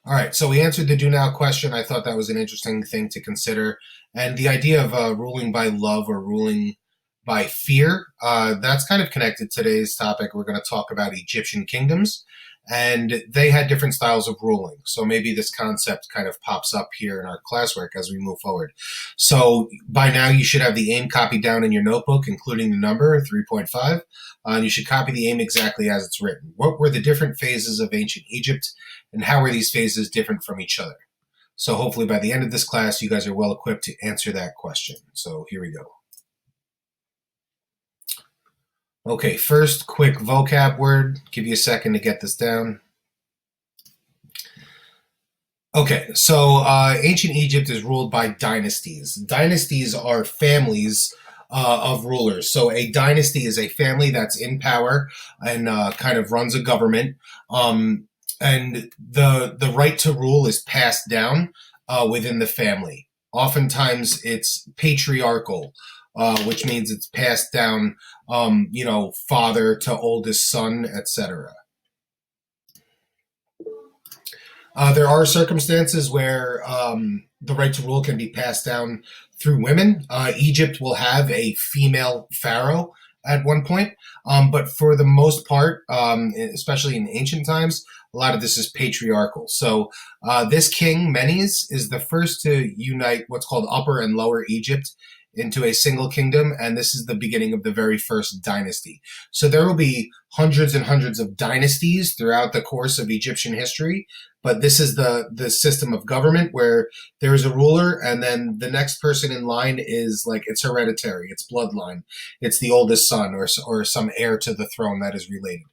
All right, so we answered the do now question. I thought that was an interesting thing to consider. And the idea of ruling by love or ruling by fear, that's kind of connected to today's topic. We're going to talk about Egyptian kingdoms, and they had different styles of ruling. So maybe this concept kind of pops up here in our classwork as we move forward. So by now, you should have the aim copied down in your notebook, including the number 3.5. And you should copy the aim exactly as it's written. What were the different phases of ancient Egypt? And how are these phases different from each other? So hopefully by the end of this class, you guys are well equipped to answer that question. So here we go. Okay, first quick vocab word. Give you a second to get this down. Okay, so ancient Egypt is ruled by dynasties. Dynasties are families of rulers. So a dynasty is a family that's in power and kind of runs a government. And the right to rule is passed down within the family. Oftentimes, it's patriarchal, which means it's passed down, father to oldest son, etc. There are circumstances where the right to rule can be passed down through women. Egypt will have a female pharaoh at one point, but for the most part, especially in ancient times, a lot of this is patriarchal. So this king, Menes, is the first to unite what's called Upper and Lower Egypt into a single kingdom, and this is the beginning of the very first dynasty. So there will be hundreds and hundreds of dynasties throughout the course of Egyptian history, but this is the system of government where there is a ruler, and then the next person in line is like, it's hereditary, it's bloodline, it's the oldest son or some heir to the throne that is related.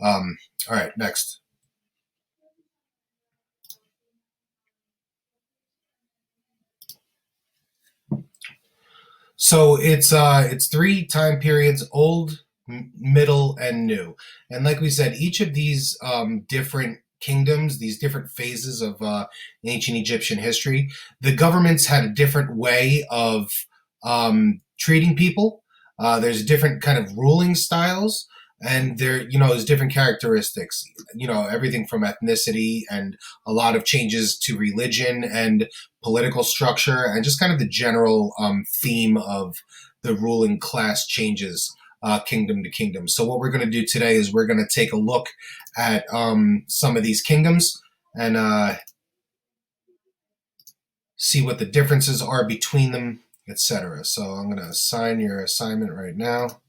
All right, next. So it's three time periods: old, middle, and new. And like we said, each of these different kingdoms, these different phases of ancient Egyptian history, the governments had a different way of treating people. There's different kind of ruling styles, and there's different characteristics. Everything from ethnicity and a lot of changes to religion and political structure, and just kind of the general theme of the ruling class changes kingdom to kingdom. So what we're going to do today is we're going to take a look at some of these kingdoms and see what the differences are between them, etc. So I'm going to assign your assignment right now.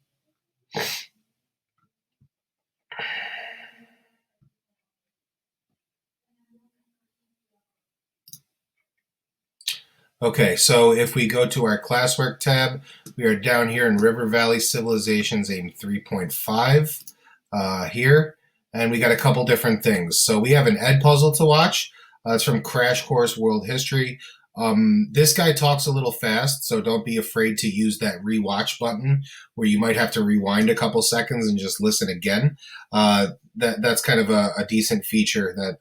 Okay, so if we go to our classwork tab, we are down here in River Valley Civilizations AIM 3.5 here, and we got a couple different things. So we have an ed puzzle to watch. It's from Crash Course World History. This guy talks a little fast, so don't be afraid to use that rewatch button where you might have to rewind a couple seconds and just listen again. That's kind of a decent feature that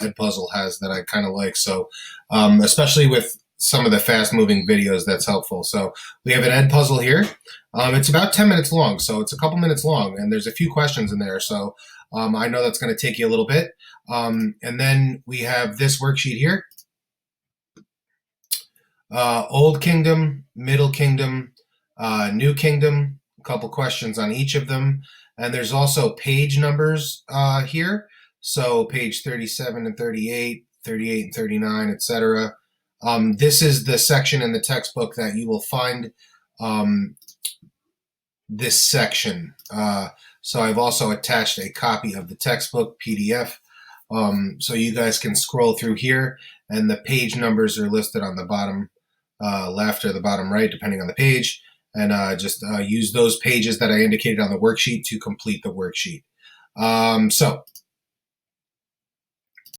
ed puzzle has that I kind of like. So especially with some of the fast moving videos, that's helpful. So we have an ed puzzle here. It's about 10 minutes long, so it's a couple minutes long, and there's a few questions in there. So I know that's going to take you a little bit. And then we have this worksheet here. Old Kingdom, Middle Kingdom, New Kingdom, a couple questions on each of them. And there's also page numbers here. So page 37 and 38, 38 and 39, etc. This is the section in the textbook that you will find this section. So I've also attached a copy of the textbook PDF, so you guys can scroll through here, and the page numbers are listed on the bottom left or the bottom right, depending on the page, and just use those pages that I indicated on the worksheet to complete the worksheet. So